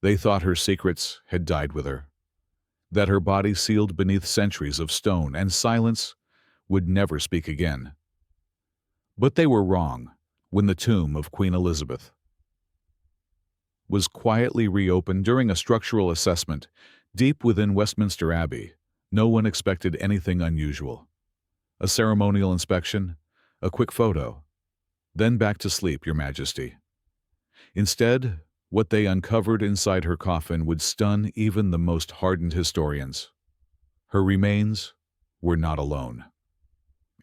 They thought her secrets had died with her, that her body sealed beneath centuries of stone and silence would never speak again. But they were wrong when the tomb of Queen Elizabeth was quietly reopened during a structural assessment deep within Westminster Abbey. No one expected anything unusual. A ceremonial inspection, a quick photo, then back to sleep, Your Majesty. Instead, what they uncovered inside her coffin would stun even the most hardened historians. Her remains were not alone.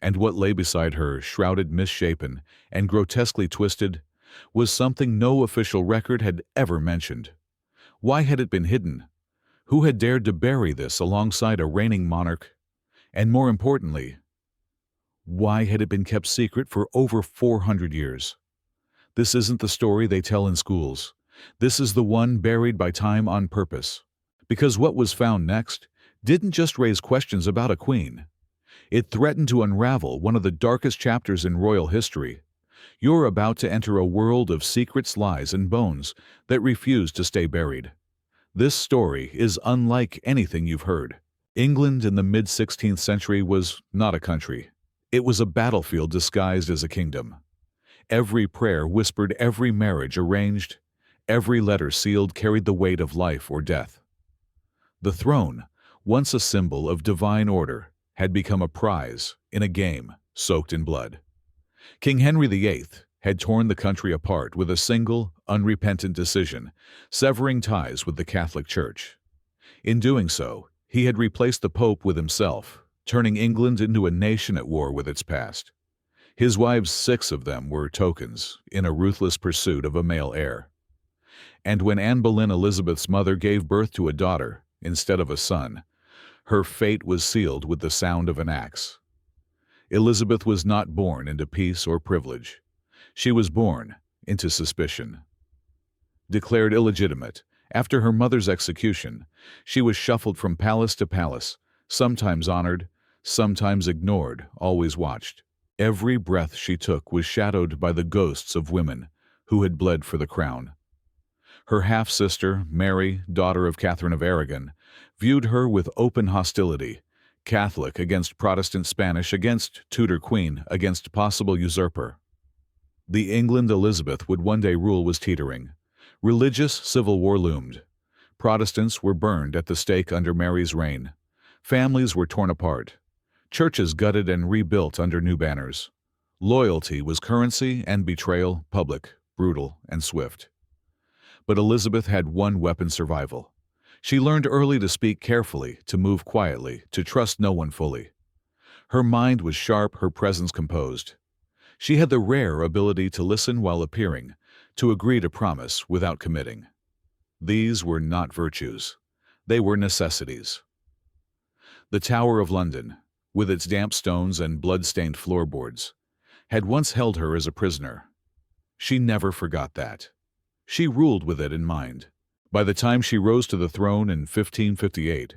And what lay beside her, shrouded, misshapen, and grotesquely twisted, was something no official record had ever mentioned. Why had it been hidden? Who had dared to bury this alongside a reigning monarch? And more importantly, why had it been kept secret for over 400 years? This isn't the story they tell in schools. This is the one buried by time on purpose. Because what was found next didn't just raise questions about a queen. It threatened to unravel one of the darkest chapters in royal history. You're about to enter a world of secrets, lies, and bones that refuse to stay buried. This story is unlike anything you've heard. England in the mid-16th century was not a country. It was a battlefield disguised as a kingdom. Every prayer whispered, every marriage arranged, every letter sealed carried the weight of life or death. The throne, once a symbol of divine order, had become a prize in a game soaked in blood. King Henry VIII had torn the country apart with a single, unrepentant decision, severing ties with the Catholic Church. In doing so, he had replaced the Pope with himself, turning England into a nation at war with its past. His wives, 6 of them, were tokens in a ruthless pursuit of a male heir. And when Anne Boleyn, Elizabeth's mother, gave birth to a daughter instead of a son, her fate was sealed with the sound of an axe. Elizabeth was not born into peace or privilege. She was born into suspicion. Declared illegitimate, after her mother's execution, she was shuffled from palace to palace, sometimes honored, sometimes ignored, always watched. Every breath she took was shadowed by the ghosts of women who had bled for the crown. Her half-sister, Mary, daughter of Catherine of Aragon, viewed her with open hostility, Catholic against Protestant, Spanish against Tudor queen, against possible usurper. The England Elizabeth would one day rule was teetering. Religious civil war loomed. Protestants were burned at the stake under Mary's reign. Families were torn apart. Churches gutted and rebuilt under new banners. Loyalty was currency and betrayal public, brutal, and swift. But Elizabeth had one weapon: survival. She learned early to speak carefully, to move quietly, to trust no one fully. Her mind was sharp, her presence composed. She had the rare ability to listen while appearing, to agree to promise without committing. These were not virtues. They were necessities. The Tower of London, with its damp stones and blood-stained floorboards, had once held her as a prisoner. She never forgot that. She ruled with it in mind. By the time she rose to the throne in 1558,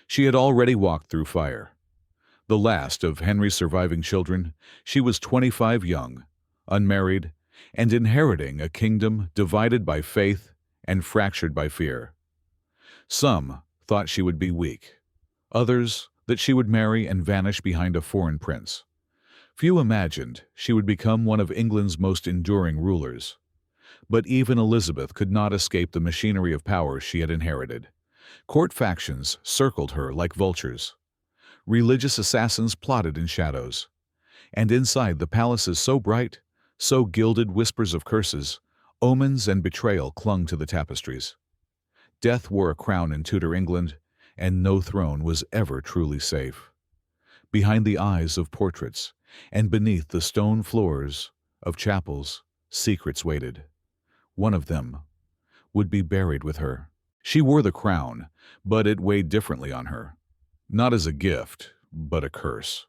she had already walked through fire. The last of Henry's surviving children, she was 25 young, unmarried, and inheriting a kingdom divided by faith and fractured by fear. Some thought she would be weak. Others that she would marry and vanish behind a foreign prince. Few imagined she would become one of England's most enduring rulers. But even Elizabeth could not escape the machinery of power she had inherited. Court factions circled her like vultures. Religious assassins plotted in shadows. And inside the palaces so bright, so gilded, whispers of curses, omens and betrayal clung to the tapestries. Death wore a crown in Tudor England, and no throne was ever truly safe. Behind the eyes of portraits, and beneath the stone floors of chapels, secrets waited. One of them would be buried with her. She wore the crown, but it weighed differently on her. Not as a gift, but a curse.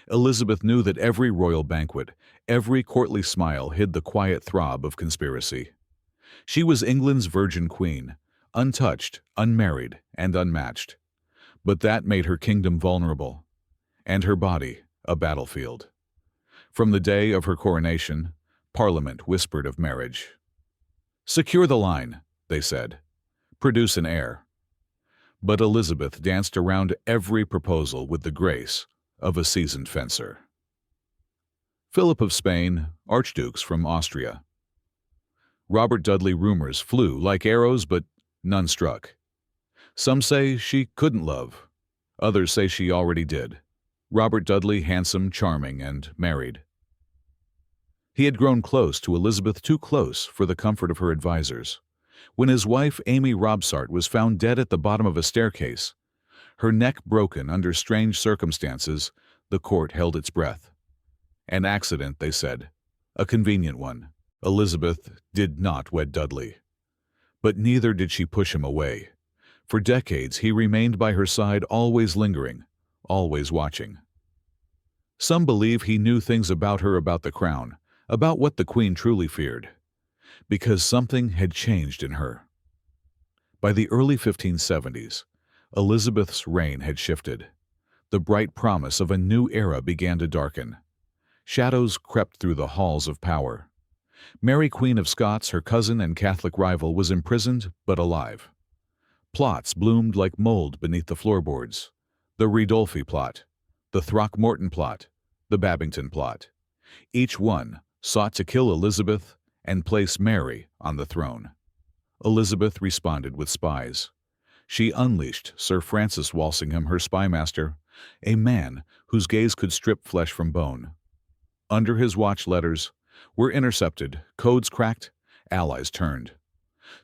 Elizabeth knew that every royal banquet, every courtly smile hid the quiet throb of conspiracy. She was England's virgin queen, untouched, unmarried, and unmatched. But that made her kingdom vulnerable, and her body a battlefield. From the day of her coronation, Parliament whispered of marriage. "Secure the line," they said. produce an heir. But Elizabeth danced around every proposal with the grace of a seasoned fencer. Philip of Spain, archdukes from Austria. Robert Dudley rumors flew like arrows, but none struck. Some say she couldn't love. Others say she already did. Robert Dudley, handsome, charming, and married. He had grown close to Elizabeth, too close for the comfort of her advisers. When his wife, Amy Robsart, was found dead at the bottom of a staircase, her neck broken under strange circumstances, the court held its breath. An accident, they said. A convenient one. Elizabeth did not wed Dudley. But neither did she push him away. For decades he remained by her side, always lingering, always watching. Some believe he knew things about her, about the crown, about what the Queen truly feared, because something had changed in her. By the early 1570s, Elizabeth's reign had shifted. The bright promise of a new era began to darken. Shadows crept through the halls of power. Mary, Queen of Scots, her cousin and Catholic rival, was imprisoned but alive. Plots bloomed like mold beneath the floorboards. The Ridolfi plot, the Throckmorton plot, the Babington plot. Each one sought to kill Elizabeth and place Mary on the throne. Elizabeth responded with spies. She unleashed Sir Francis Walsingham, her spymaster, a man whose gaze could strip flesh from bone. Under his watch, letters were intercepted, codes cracked, allies turned.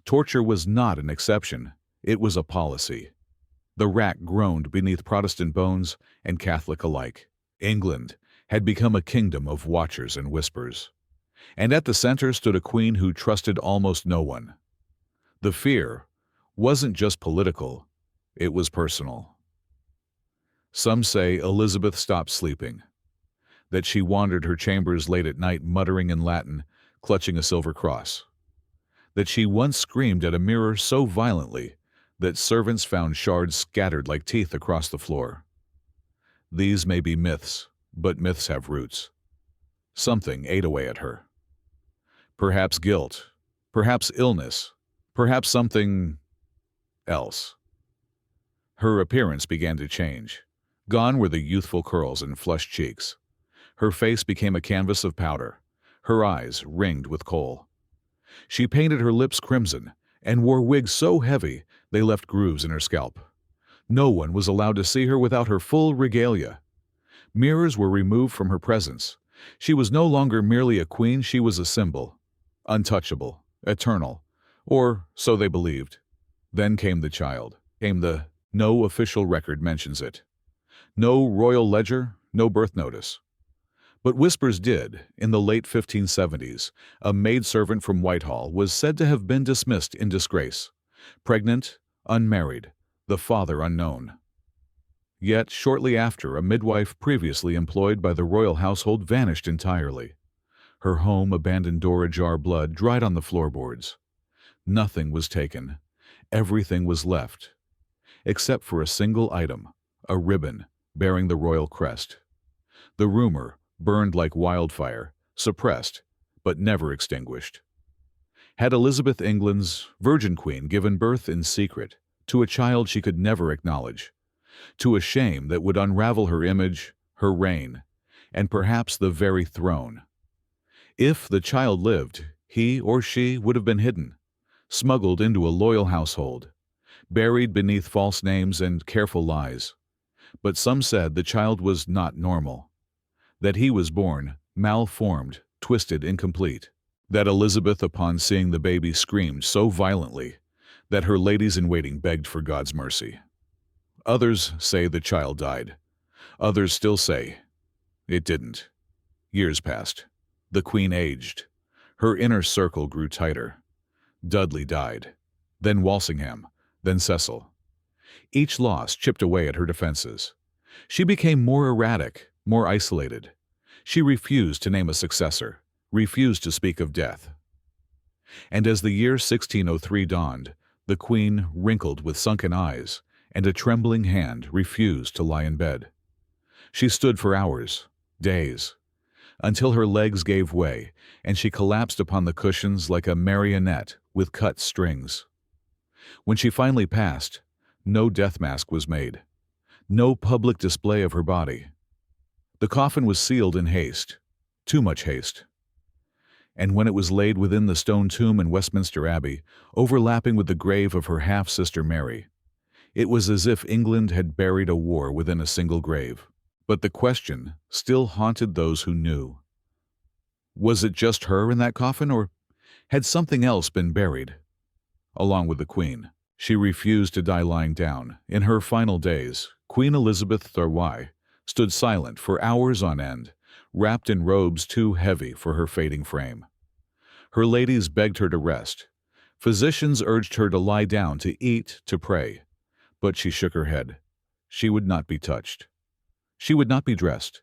Torture was not an exception, it was a policy. The rack groaned beneath Protestant bones and Catholic alike. England had become a kingdom of watchers and whispers. And at the center stood a queen who trusted almost no one. The fear wasn't just political, it was personal. Some say Elizabeth stopped sleeping, that she wandered her chambers late at night muttering in Latin, clutching a silver cross, that she once screamed at a mirror so violently that servants found shards scattered like teeth across the floor. These may be myths, but myths have roots. Something ate away at her. Perhaps guilt, perhaps illness, perhaps something else. Her appearance began to change. Gone were the youthful curls and flushed cheeks. Her face became a canvas of powder, her eyes ringed with kohl. She painted her lips crimson and wore wigs so heavy they left grooves in her scalp. No one was allowed to see her without her full regalia. Mirrors were removed from her presence. She was no longer merely a queen, she was a symbol. Untouchable, eternal, or so they believed. Then came the child. No official record mentions it. No royal ledger, no birth notice. But whispers did. In the late 1570s, a maidservant from Whitehall was said to have been dismissed in disgrace. Pregnant, unmarried, the father unknown. Yet, shortly after, a midwife previously employed by the royal household vanished entirely. Her home, abandoned door ajar, blood dried on the floorboards. Nothing was taken. Everything was left, except for a single item, a ribbon bearing the royal crest. The rumor burned like wildfire, suppressed, but never extinguished. Had Elizabeth, England's Virgin Queen, given birth in secret to a child she could never acknowledge, to a shame that would unravel her image, her reign, and perhaps the very throne? If the child lived, he or she would have been hidden, smuggled into a loyal household, buried beneath false names and careful lies. But some said the child was not normal, that he was born malformed, twisted, incomplete, that Elizabeth, upon seeing the baby, screamed so violently that her ladies-in-waiting begged for God's mercy. Others say the child died. Others still say it didn't. Years passed. The Queen aged. Her inner circle grew tighter. Dudley died, then Walsingham, then Cecil. Each loss chipped away at her defenses. She became more erratic, more isolated. She refused to name a successor, refused to speak of death. And as the year 1603 dawned, the Queen, wrinkled with sunken eyes and a trembling hand, refused to lie in bed. She stood for hours, days, until her legs gave way and she collapsed upon the cushions like a marionette with cut strings. When she finally passed, no death mask was made, no public display of her body. The coffin was sealed in haste, too much haste. And when it was laid within the stone tomb in Westminster Abbey, overlapping with the grave of her half-sister Mary, it was as if England had buried a war within a single grave. But the question still haunted those who knew. Was it just her in that coffin, or had something else been buried, along with the Queen? She refused to die lying down. In her final days, Queen Elizabeth III stood silent for hours on end, wrapped in robes too heavy for her fading frame. Her ladies begged her to rest. Physicians urged her to lie down, to eat, to pray. But she shook her head. She would not be touched. She would not be dressed.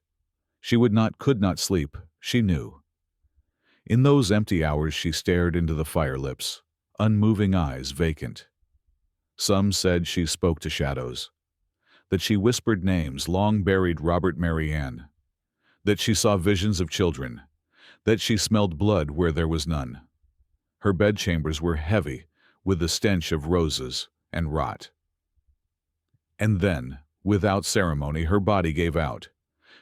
She could not sleep. She knew. In those empty hours she stared into the fire lips, unmoving eyes vacant. Some said she spoke to shadows, that she whispered names long buried Robert Mary Ann, that she saw visions of children, that she smelled blood where there was none. Her bedchambers were heavy with the stench of roses and rot. And then, without ceremony, her body gave out.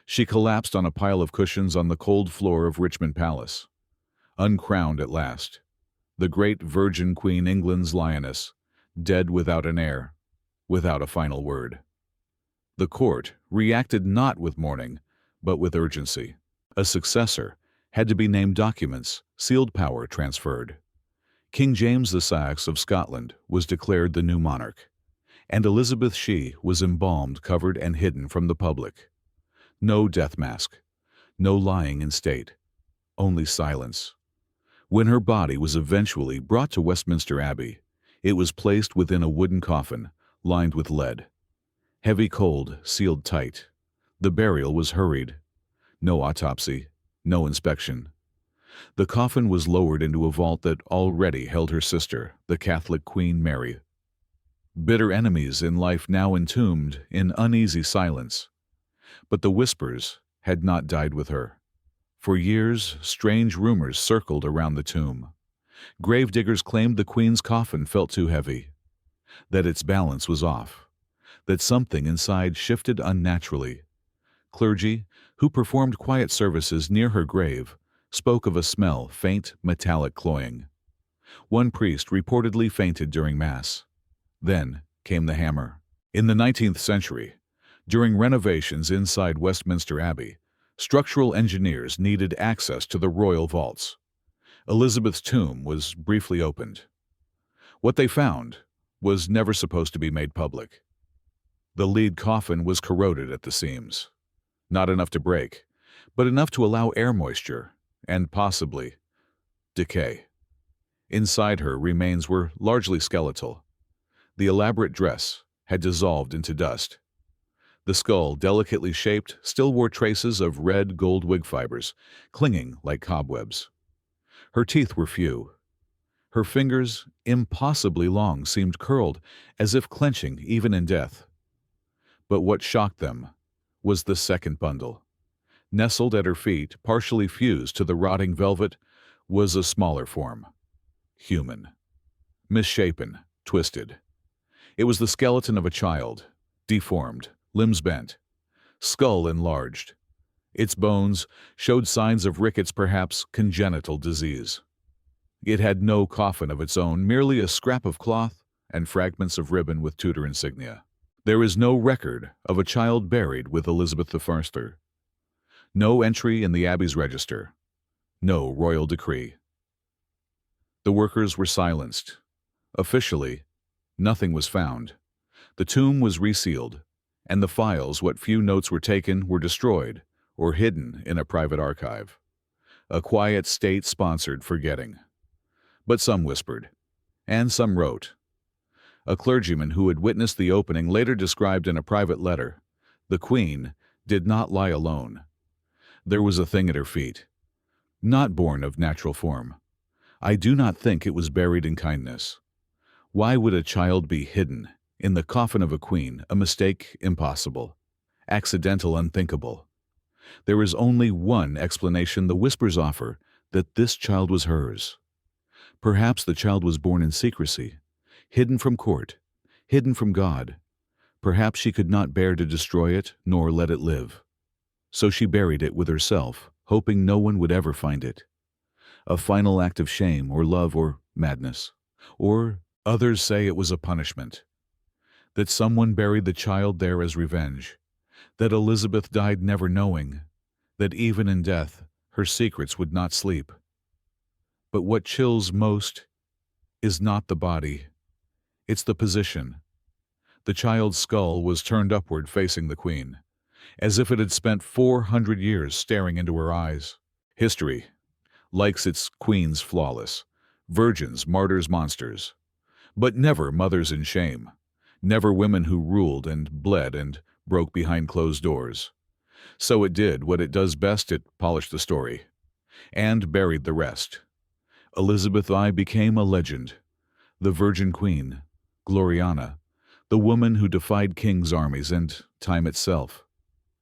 She collapsed on a pile of cushions on the cold floor of Richmond Palace. Uncrowned at last, the great Virgin Queen, England's lioness, dead without an heir, without a final word. The court reacted not with mourning, but with urgency. A successor had to be named, documents, sealed power transferred. King James VI of Scotland was declared the new monarch, and Elizabeth she was embalmed, covered, and hidden from the public. No death mask, no lying in state, only silence. When her body was eventually brought to Westminster Abbey, it was placed within a wooden coffin lined with lead. Heavy cold, sealed tight. The burial was hurried. No autopsy, no inspection. The coffin was lowered into a vault that already held her sister, the Catholic Queen Mary. Bitter enemies in life now entombed in uneasy silence. But the whispers had not died with her. For years, strange rumors circled around the tomb. Gravediggers claimed the Queen's coffin felt too heavy, that its balance was off, that something inside shifted unnaturally. Clergy, who performed quiet services near her grave, spoke of a smell, faint, metallic cloying. One priest reportedly fainted during Mass. Then came the hammer. In the 19th century, during renovations inside Westminster Abbey, structural engineers needed access to the royal vaults. Elizabeth's tomb was briefly opened. What they found was never supposed to be made public. The lead coffin was corroded at the seams. Not enough to break, but enough to allow air moisture and possibly decay. Inside her, remains were largely skeletal. The elaborate dress had dissolved into dust. The skull, delicately shaped, still wore traces of red gold wig fibers, clinging like cobwebs. Her teeth were few. Her fingers, impossibly long, seemed curled, as if clenching even in death. But what shocked them was the second bundle. Nestled at her feet, partially fused to the rotting velvet, was a smaller form. Human. Misshapen, twisted. It was the skeleton of a child, deformed, limbs bent, skull enlarged. Its bones showed signs of rickets, perhaps congenital disease. It had no coffin of its own, merely a scrap of cloth and fragments of ribbon with Tudor insignia. There is no record of a child buried with Elizabeth I. No entry in the Abbey's register. No royal decree. The workers were silenced. Officially, nothing was found. The tomb was resealed, and the files, what few notes were taken, were destroyed or hidden in a private archive. A quiet state-sponsored forgetting. But some whispered, and some wrote. A clergyman who had witnessed the opening later described in a private letter, "The Queen did not lie alone. There was a thing at her feet, not born of natural form. I do not think it was buried in kindness. Why would a child be hidden in the coffin of a queen? A mistake impossible, accidental unthinkable. There is only one explanation the whispers offer, that this child was hers. Perhaps the child was born in secrecy, hidden from court, hidden from God. Perhaps she could not bear to destroy it nor let it live. So she buried it with herself, hoping no one would ever find it. A final act of shame or love or madness. Or others say it was a punishment. That someone buried the child there as revenge. That Elizabeth died never knowing. That even in death, her secrets would not sleep. But what chills most is not the body. It's the position. The child's skull was turned upward facing the queen, as if it had spent 400 years staring into her eyes. History likes its queens flawless, virgins, martyrs, monsters, but never mothers in shame, never women who ruled and bled and broke behind closed doors. So it did what it does best, it polished the story, and buried the rest. Elizabeth I became a legend, the Virgin Queen, Gloriana, the woman who defied kings' armies and time itself.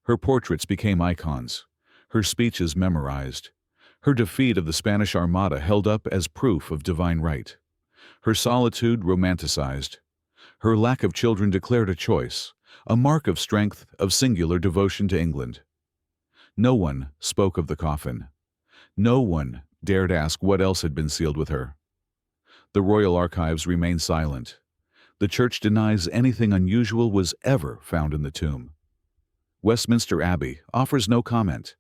Her portraits became icons, her speeches memorized, her defeat of the Spanish Armada held up as proof of divine right, her solitude romanticized, her lack of children declared a choice, a mark of strength, of singular devotion to England. No one spoke of the coffin. No one dared ask what else had been sealed with her. The royal archives remain silent. The church denies anything unusual was ever found in the tomb. Westminster Abbey offers no comment,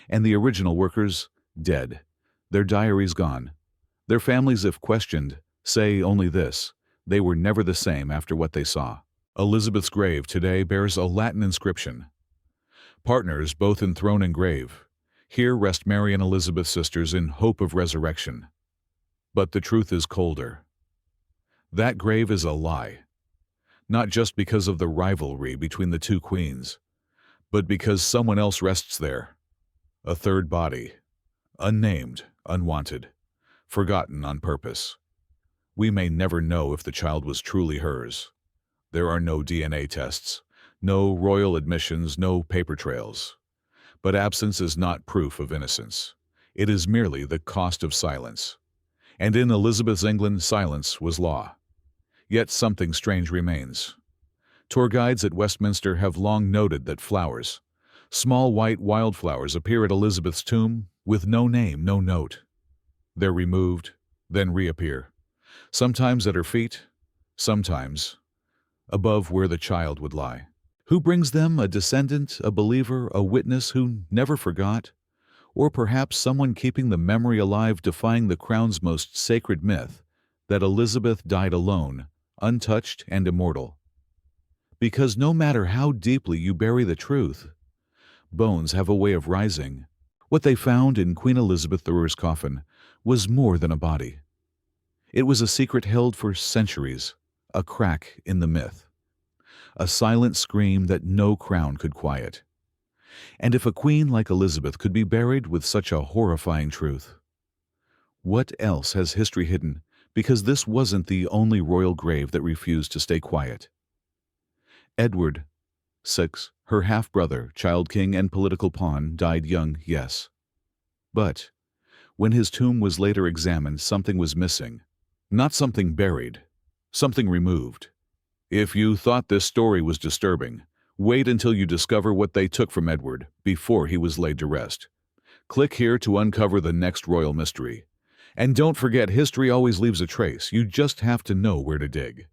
and the original workers, dead, their diaries gone. Their families, if questioned, say only this: they were never the same after what they saw. Elizabeth's grave today bears a Latin inscription. Partners both in throne and grave. Here rest Mary and Elizabeth, sisters, in hope of resurrection. But the truth is colder. That grave is a lie, not just because of the rivalry between the two queens, but because someone else rests there. A third body, unnamed, unwanted, forgotten on purpose. We may never know if the child was truly hers. There are no DNA tests, no royal admissions, no paper trails. But absence is not proof of innocence. It is merely the cost of silence. And in Elizabeth's England, silence was law. Yet something strange remains. Tour guides at Westminster have long noted that flowers, small white wildflowers, appear at Elizabeth's tomb with no name, no note. They're removed, then reappear. Sometimes at her feet, sometimes above where the child would lie. Who brings them? A descendant, a believer, a witness who never forgot? Or perhaps someone keeping the memory alive, defying the crown's most sacred myth, that Elizabeth died alone, untouched and immortal. Because no matter how deeply you bury the truth, bones have a way of rising. What they found in Queen Elizabeth II's coffin was more than a body. It was a secret held for centuries, a crack in the myth, a silent scream that no crown could quiet. And if a queen like Elizabeth could be buried with such a horrifying truth, what else has history hidden? Because this wasn't the only royal grave that refused to stay quiet. Edward VI, her half-brother, child king and political pawn, died young, yes. But when his tomb was later examined, something was missing. Not something buried, something removed. If you thought this story was disturbing, wait until you discover what they took from Edward before he was laid to rest. Click here to uncover the next royal mystery. And don't forget, history always leaves a trace. You just have to know where to dig.